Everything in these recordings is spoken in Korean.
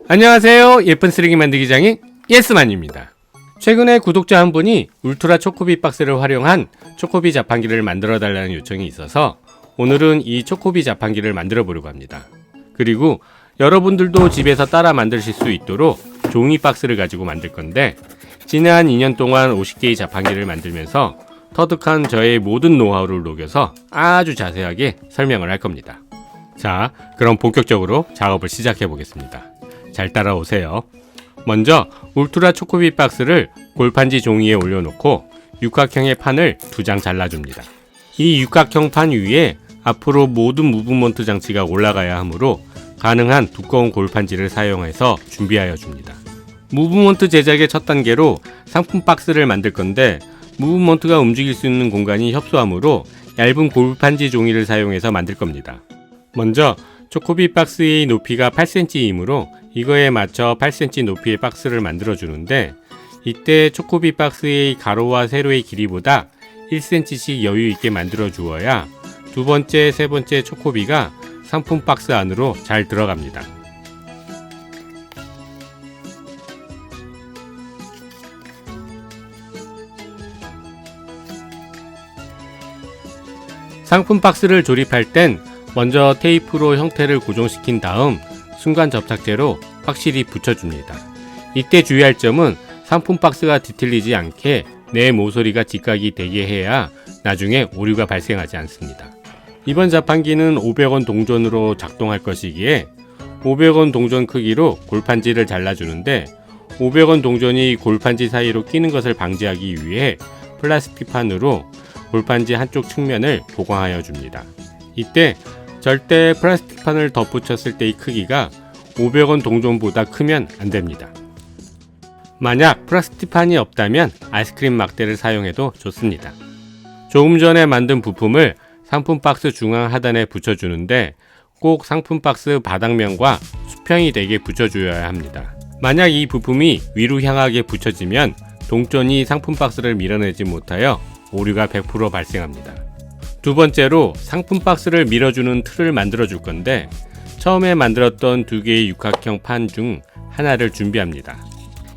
안녕하세요. 예쁜 쓰레기 만들기 장인 예스만입니다. 최근에 구독자 한 분이 울트라 초코비 박스를 활용한 초코비 자판기를 만들어 달라는 요청이 있어서 오늘은 이 초코비 자판기를 만들어 보려고 합니다. 그리고 여러분들도 집에서 따라 만드실 수 있도록 종이 박스를 가지고 만들 건데, 지난 2년 동안 50개의 자판기를 만들면서 터득한 저의 모든 노하우를 녹여서 아주 자세하게 설명을 할 겁니다. 자, 그럼 본격적으로 작업을 시작해 보겠습니다. 잘 따라오세요. 먼저 울트라 초코비 박스를 골판지 종이에 올려놓고 육각형의 판을 2장 잘라줍니다. 이 육각형 판 위에 앞으로 모든 무브먼트 장치가 올라가야 하므로 가능한 두꺼운 골판지를 사용해서 준비하여 줍니다. 무브먼트 제작의 첫 단계로 상품 박스를 만들 건데, 무브먼트가 움직일 수 있는 공간이 협소하므로 얇은 골판지 종이를 사용해서 만들 겁니다. 먼저 초코비 박스의 높이가 8cm이므로 이거에 맞춰 8cm 높이의 박스를 만들어 주는데, 이때 초코비 박스의 가로와 세로의 길이보다 1cm씩 여유 있게 만들어 주어야 두 번째, 세 번째 초코비가 상품 박스 안으로 잘 들어갑니다. 상품 박스를 조립할 땐 먼저 테이프로 형태를 고정시킨 다음 순간 접착제로 확실히 붙여줍니다. 이때 주의할 점은 상품 박스가 뒤틀리지 않게 내 모서리가 직각이 되게 해야 나중에 오류가 발생하지 않습니다. 이번 자판기는 500원 동전으로 작동할 것이기에 500원 동전 크기로 골판지를 잘라주는데, 500원 동전이 골판지 사이로 끼는 것을 방지하기 위해 플라스틱 판으로 골판지 한쪽 측면을 보강하여 줍니다. 이때 절대 플라스틱 판을 덧붙였을 때의 크기가 500원 동전보다 크면 안됩니다. 만약 플라스틱 판이 없다면 아이스크림 막대를 사용해도 좋습니다. 조금 전에 만든 부품을 상품 박스 중앙 하단에 붙여주는데, 꼭 상품 박스 바닥면과 수평이 되게 붙여줘야 합니다. 만약 이 부품이 위로 향하게 붙여지면 동전이 상품 박스를 밀어내지 못하여 오류가 100% 발생합니다. 두 번째로 상품 박스를 밀어주는 틀을 만들어 줄 건데, 처음에 만들었던 2개의 육각형 판 중 하나를 준비합니다.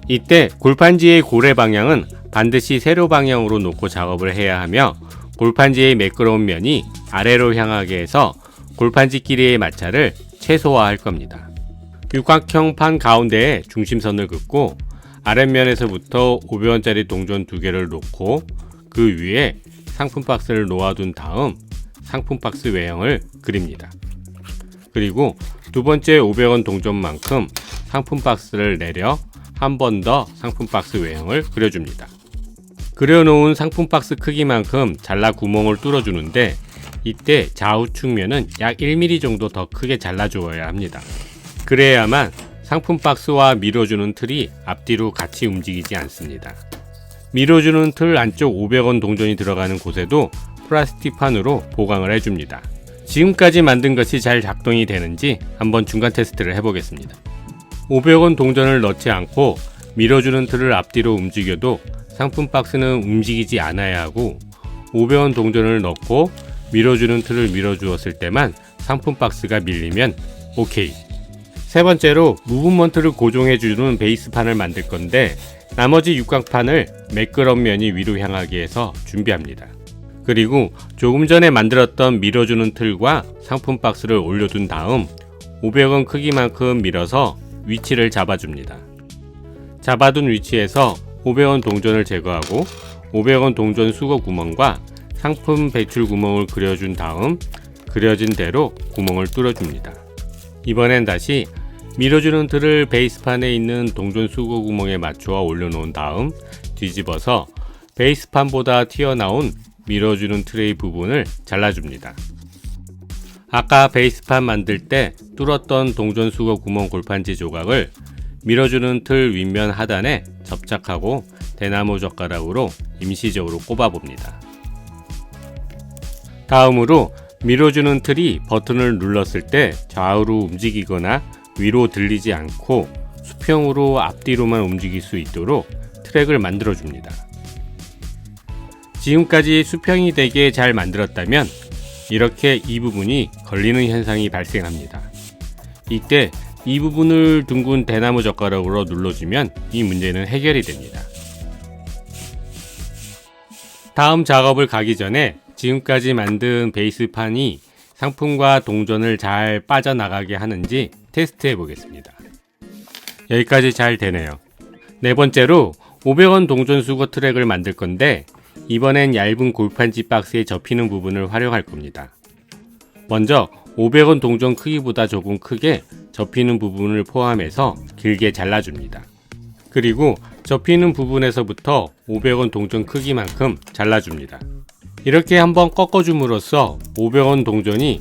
이때 골판지의 고래 방향은 반드시 세로 방향으로 놓고 작업을 해야 하며, 골판지의 매끄러운 면이 아래로 향하게 해서 골판지 길이의 마찰을 최소화할 겁니다. 육각형 판 가운데에 중심선을 긋고 아랫면에서부터 500원짜리 동전 2개를 놓고 그 위에 상품 박스를 놓아둔 다음 상품 박스 외형을 그립니다. 그리고 두 번째 500원 동전만큼 상품 박스를 내려 한 번 더 상품 박스 외형을 그려줍니다. 그려놓은 상품 박스 크기만큼 잘라 구멍을 뚫어주는데, 이때 좌우 측면은 약 1mm 정도 더 크게 잘라주어야 합니다. 그래야만 상품 박스와 밀어주는 틀이 앞뒤로 같이 움직이지 않습니다. 밀어주는 틀 안쪽 500원 동전이 들어가는 곳에도 플라스틱 판으로 보강을 해줍니다. 지금까지 만든 것이 잘 작동이 되는지 한번 중간 테스트를 해보겠습니다. 500원 동전을 넣지 않고 밀어주는 틀을 앞뒤로 움직여도 상품 박스는 움직이지 않아야 하고, 500원 동전을 넣고 밀어주는 틀을 밀어주었을 때만 상품 박스가 밀리면 OK. 세 번째로 무브먼트를 고정해주는 베이스판을 만들 건데, 나머지 육각판을 매끄러운 면이 위로 향하게 해서 준비합니다. 그리고 조금 전에 만들었던 밀어주는 틀과 상품 박스를 올려둔 다음 500원 크기만큼 밀어서 위치를 잡아줍니다. 잡아둔 위치에서 500원 동전을 제거하고 500원 동전 수거 구멍과 상품 배출 구멍을 그려준 다음 그려진 대로 구멍을 뚫어줍니다. 이번엔 다시 밀어주는 틀을 베이스판에 있는 동전 수거 구멍에 맞추어 올려놓은 다음 뒤집어서 베이스판보다 튀어나온 밀어주는 트레이 부분을 잘라줍니다. 아까 베이스판 만들 때 뚫었던 동전 수거 구멍 골판지 조각을 밀어주는 틀 윗면 하단에 접착하고 대나무 젓가락으로 임시적으로 꼽아봅니다. 다음으로 밀어주는 틀이 버튼을 눌렀을 때 좌우로 움직이거나 위로 들리지 않고 수평으로 앞뒤로만 움직일 수 있도록 트랙을 만들어줍니다. 지금까지 수평이 되게 잘 만들었다면 이렇게 이 부분이 걸리는 현상이 발생합니다. 이때 이 부분을 둥근 대나무 젓가락으로 눌러주면 이 문제는 해결이 됩니다. 다음 작업을 가기 전에 지금까지 만든 베이스판이 상품과 동전을 잘 빠져나가게 하는지 테스트해 보겠습니다. 여기까지 잘 되네요. 네 번째로 500원 동전 수거 트랙을 만들 건데 이번엔 얇은 골판지 박스에 접히는 부분을 활용할 겁니다. 먼저 500원 동전 크기보다 조금 크게 접히는 부분을 포함해서 길게 잘라줍니다. 그리고 접히는 부분에서부터 500원 동전 크기만큼 잘라줍니다. 이렇게 한번 꺾어줌으로써 500원 동전이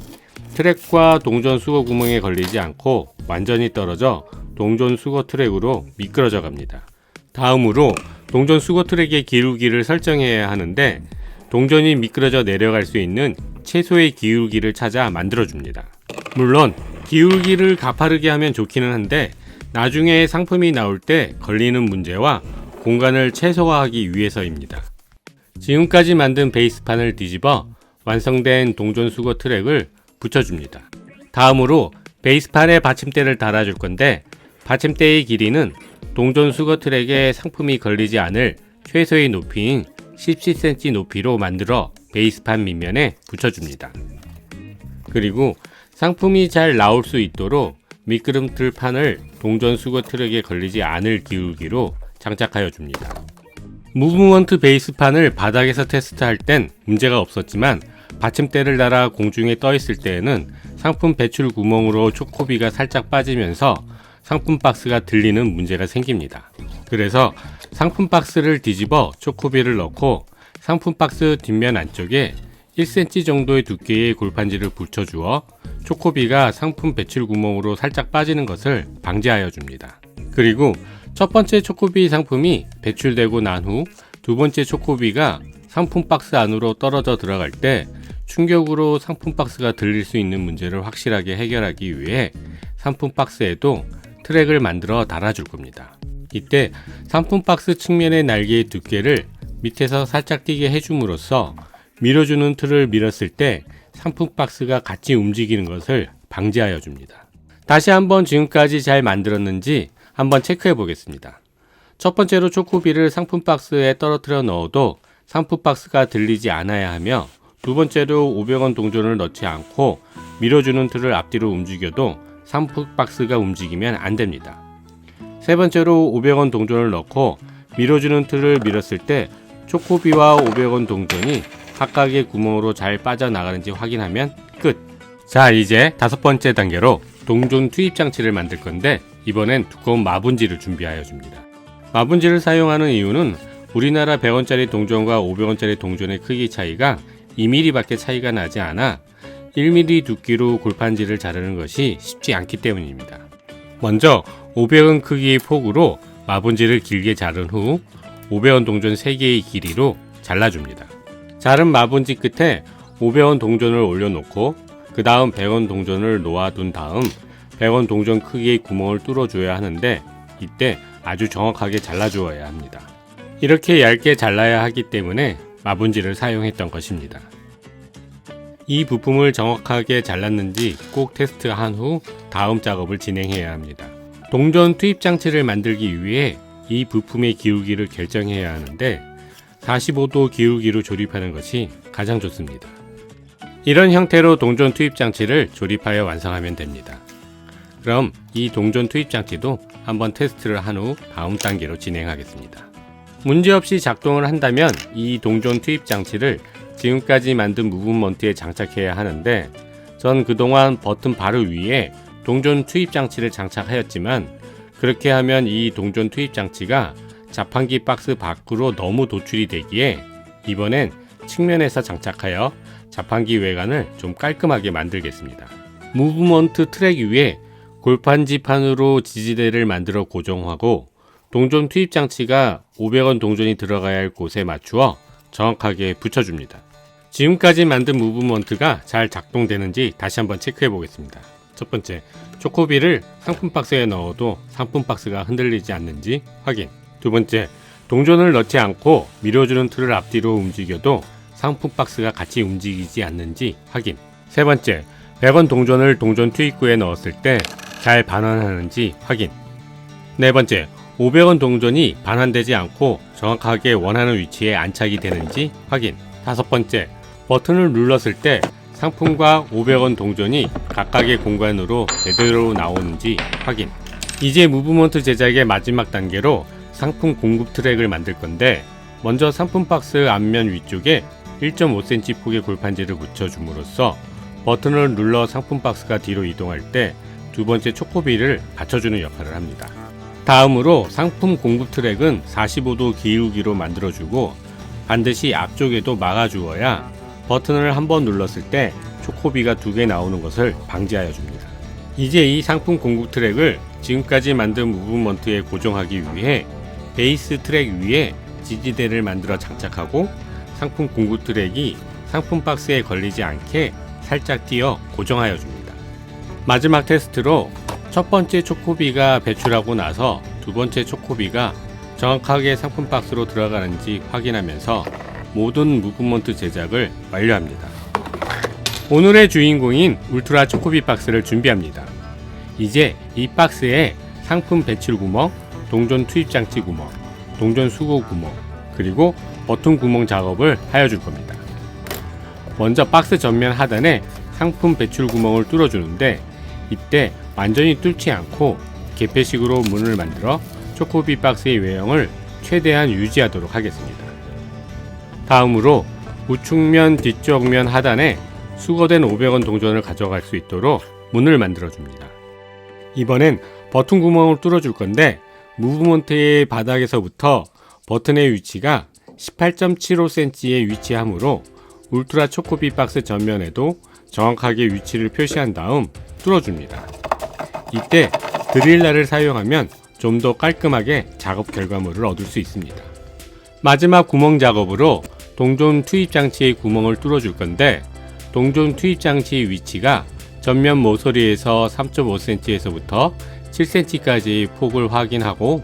트랙과 동전 수거 구멍에 걸리지 않고 완전히 떨어져 동전 수거 트랙으로 미끄러져 갑니다. 다음으로 동전 수거 트랙의 기울기를 설정해야 하는데 동전이 미끄러져 내려갈 수 있는 최소의 기울기를 찾아 만들어줍니다. 물론 기울기를 가파르게 하면 좋기는 한데 나중에 상품이 나올 때 걸리는 문제와 공간을 최소화하기 위해서입니다. 지금까지 만든 베이스판을 뒤집어 완성된 동전 수거 트랙을 붙여줍니다. 다음으로 베이스판에 받침대를 달아줄 건데 받침대의 길이는 동전 수거 트랙에 상품이 걸리지 않을 최소의 높이인 17cm 높이로 만들어 베이스판 밑면에 붙여줍니다. 그리고 상품이 잘 나올 수 있도록 미끄럼틀 판을 동전 수거 트랙에 걸리지 않을 기울기로 장착하여 줍니다. 무브먼트 베이스판을 바닥에서 테스트할 땐 문제가 없었지만 받침대를 달아 공중에 떠 있을 때에는 상품 배출 구멍으로 초코비가 살짝 빠지면서 상품 박스가 들리는 문제가 생깁니다. 그래서 상품 박스를 뒤집어 초코비를 넣고 상품 박스 뒷면 안쪽에 1cm 정도의 두께의 골판지를 붙여주어 초코비가 상품 배출 구멍으로 살짝 빠지는 것을 방지하여 줍니다. 그리고 첫 번째 초코비 상품이 배출되고 난 후 두 번째 초코비가 상품 박스 안으로 떨어져 들어갈 때 충격으로 상품 박스가 들릴 수 있는 문제를 확실하게 해결하기 위해 상품 박스에도 트랙을 만들어 달아줄 겁니다. 이때 상품 박스 측면의 날개의 두께를 밑에서 살짝 띄게 해줌으로써 밀어주는 틀을 밀었을 때 상품 박스가 같이 움직이는 것을 방지하여 줍니다. 다시 한번 지금까지 잘 만들었는지 한번 체크해 보겠습니다. 첫 번째로 초코비를 상품 박스에 떨어뜨려 넣어도 상품 박스가 들리지 않아야 하며 두 번째로 500원 동전을 넣지 않고 밀어주는 틀을 앞뒤로 움직여도 상품 박스가 움직이면 안 됩니다. 세 번째로 500원 동전을 넣고 밀어주는 틀을 밀었을 때 초코비와 500원 동전이 각각의 구멍으로 잘 빠져나가는지 확인하면 끝! 자, 이제 다섯 번째 단계로 동전 투입 장치를 만들 건데 이번엔 두꺼운 마분지를 준비하여 줍니다. 마분지를 사용하는 이유는 우리나라 100원짜리 동전과 500원짜리 동전의 크기 차이가 2mm밖에 차이가 나지 않아 1mm 두께로 골판지를 자르는 것이 쉽지 않기 때문입니다. 먼저 500원 크기의 폭으로 마분지를 길게 자른 후 500원 동전 3개의 길이로 잘라줍니다. 자른 마분지 끝에 500원 동전을 올려놓고 그 다음 100원 동전을 놓아둔 다음 100원 동전 크기의 구멍을 뚫어줘야 하는데 이때 아주 정확하게 잘라주어야 합니다. 이렇게 얇게 잘라야 하기 때문에 마분지를 사용했던 것입니다. 이 부품을 정확하게 잘랐는지 꼭 테스트한 후 다음 작업을 진행해야 합니다. 동전 투입 장치를 만들기 위해 이 부품의 기울기를 결정해야 하는데 45도 기울기로 조립하는 것이 가장 좋습니다. 이런 형태로 동전 투입 장치를 조립하여 완성하면 됩니다. 그럼 이 동전 투입 장치도 한번 테스트를 한 후 다음 단계로 진행하겠습니다. 문제없이 작동을 한다면 이 동전 투입 장치를 지금까지 만든 무브먼트에 장착해야 하는데 전 그동안 버튼 바로 위에 동전 투입 장치를 장착하였지만 그렇게 하면 이 동전 투입 장치가 자판기 박스 밖으로 너무 도출이 되기에 이번엔 측면에서 장착하여 자판기 외관을 좀 깔끔하게 만들겠습니다. 무브먼트 트랙 위에 골판지판으로 지지대를 만들어 고정하고 동전 투입 장치가 500원 동전이 들어가야 할 곳에 맞추어 정확하게 붙여줍니다. 지금까지 만든 무브먼트가 잘 작동되는지 다시 한번 체크해 보겠습니다. 첫 번째, 초코비를 상품 박스에 넣어도 상품 박스가 흔들리지 않는지 확인. 두 번째, 동전을 넣지 않고 밀어주는 틀을 앞뒤로 움직여도 상품 박스가 같이 움직이지 않는지 확인. 세 번째, 100원 동전을 동전 투입구에 넣었을 때 잘 반환하는지 확인. 네 번째, 500원 동전이 반환되지 않고 정확하게 원하는 위치에 안착이 되는지 확인. 다섯 번째, 버튼을 눌렀을 때 상품과 500원 동전이 각각의 공간으로 제대로 나오는지 확인. 이제 무브먼트 제작의 마지막 단계로 상품 공급 트랙을 만들 건데, 먼저 상품 박스 앞면 위쪽에 1.5cm 폭의 골판지를 붙여줌으로써 버튼을 눌러 상품 박스가 뒤로 이동할 때 두 번째 초코비를 받쳐주는 역할을 합니다. 다음으로 상품 공급 트랙은 45도 기울기로 만들어주고 반드시 앞쪽에도 막아주어야 버튼을 한번 눌렀을 때 초코비가 2개 나오는 것을 방지하여 줍니다. 이제 이 상품 공급 트랙을 지금까지 만든 무브먼트에 고정하기 위해 베이스 트랙 위에 지지대를 만들어 장착하고 상품 공급 트랙이 상품 박스에 걸리지 않게 살짝 띄어 고정하여 줍니다. 마지막 테스트로 첫 번째 초코비가 배출하고 나서 두 번째 초코비가 정확하게 상품 박스로 들어가는지 확인하면서 모든 무브먼트 제작을 완료합니다. 오늘의 주인공인 울트라 초코비 박스를 준비합니다. 이제 이 박스에 상품 배출 구멍, 동전 투입 장치 구멍, 동전 수거 구멍, 그리고 버튼 구멍 작업을 하여 줄 겁니다. 먼저 박스 전면 하단에 상품 배출 구멍을 뚫어주는데, 이때 완전히 뚫지 않고 개폐식으로 문을 만들어 초코비 박스의 외형을 최대한 유지하도록 하겠습니다. 다음으로 우측면 뒤쪽면 하단에 수거된 500원 동전을 가져갈 수 있도록 문을 만들어 줍니다. 이번엔 버튼 구멍을 뚫어 줄 건데, 무브먼트의 바닥에서부터 버튼의 위치가 18.75cm에 위치하므로 울트라 초코비 박스 전면에도 정확하게 위치를 표시한 다음 뚫어줍니다. 이때 드릴러를 사용하면 좀 더 깔끔하게 작업 결과물을 얻을 수 있습니다. 마지막 구멍 작업으로 동전 투입 장치의 구멍을 뚫어줄 건데, 동전 투입 장치의 위치가 전면 모서리에서 3.5cm에서부터 7cm까지의 폭을 확인하고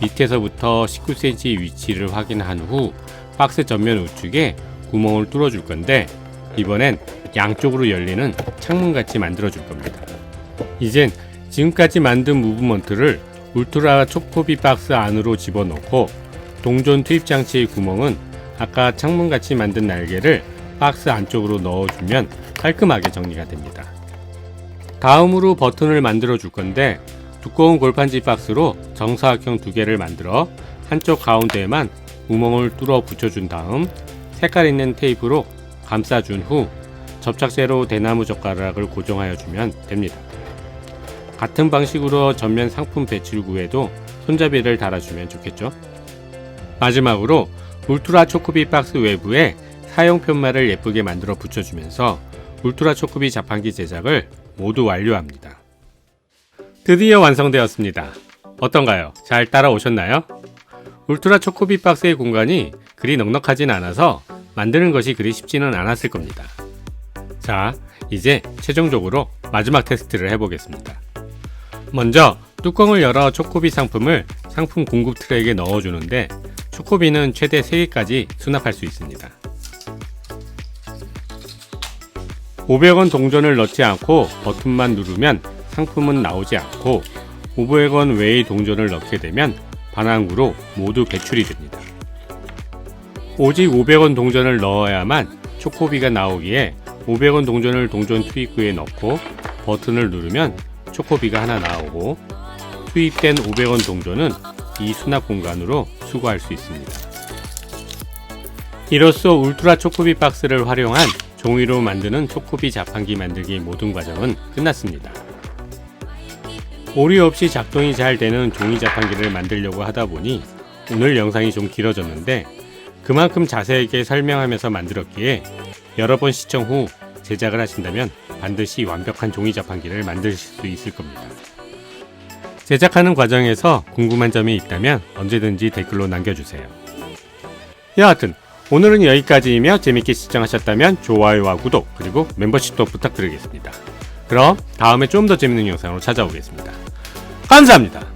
밑에서부터 19cm의 위치를 확인한 후 박스 전면 우측에 구멍을 뚫어줄 건데, 이번엔 양쪽으로 열리는 창문같이 만들어 줄 겁니다. 이젠 지금까지 만든 무브먼트를 울트라 초코비 박스 안으로 집어넣고 동전 투입 장치의 구멍은 아까 창문같이 만든 날개를 박스 안쪽으로 넣어주면 깔끔하게 정리가 됩니다. 다음으로 버튼을 만들어 줄 건데, 두꺼운 골판지 박스로 정사각형 2개를 만들어 한쪽 가운데에만 구멍을 뚫어 붙여준 다음 색깔 있는 테이프로 감싸준 후 접착제로 대나무 젓가락을 고정하여 주면 됩니다. 같은 방식으로 전면 상품 배출구에도 손잡이를 달아주면 좋겠죠. 마지막으로 울트라 초코비 박스 외부에 사용 편말을 예쁘게 만들어 붙여주면서 울트라 초코비 자판기 제작을 모두 완료합니다. 드디어 완성되었습니다. 어떤가요? 잘 따라오셨나요? 울트라 초코비 박스의 공간이 그리 넉넉하진 않아서 만드는 것이 그리 쉽지는 않았을 겁니다. 자, 이제 최종적으로 마지막 테스트를 해보겠습니다. 먼저 뚜껑을 열어 초코비 상품을 상품 공급 트랙에 넣어주는데, 초코비는 최대 3개까지 수납할 수 있습니다. 500원 동전을 넣지 않고 버튼만 누르면 상품은 나오지 않고, 500원 외의 동전을 넣게 되면 반환구로 모두 배출이 됩니다. 오직 500원 동전을 넣어야만 초코비가 나오기에 500원 동전을 동전 투입구에 넣고 버튼을 누르면 초코비가 하나 나오고, 투입된 500원 동전은 이 수납 공간으로 수거할 수 있습니다. 이로써 울트라 초코비 박스를 활용한 종이로 만드는 초코비 자판기 만들기 모든 과정은 끝났습니다. 오류 없이 작동이 잘 되는 종이 자판기를 만들려고 하다 보니 오늘 영상이 좀 길어졌는데, 그만큼 자세하게 설명하면서 만들었기에 여러 번 시청 후 제작을 하신다면 반드시 완벽한 종이 자판기를 만드실 수 있을 겁니다. 제작하는 과정에서 궁금한 점이 있다면 언제든지 댓글로 남겨주세요. 여하튼 오늘은 여기까지이며 재밌게 시청하셨다면 좋아요와 구독, 그리고 멤버십도 부탁드리겠습니다. 그럼 다음에 좀 더 재밌는 영상으로 찾아오겠습니다. 감사합니다.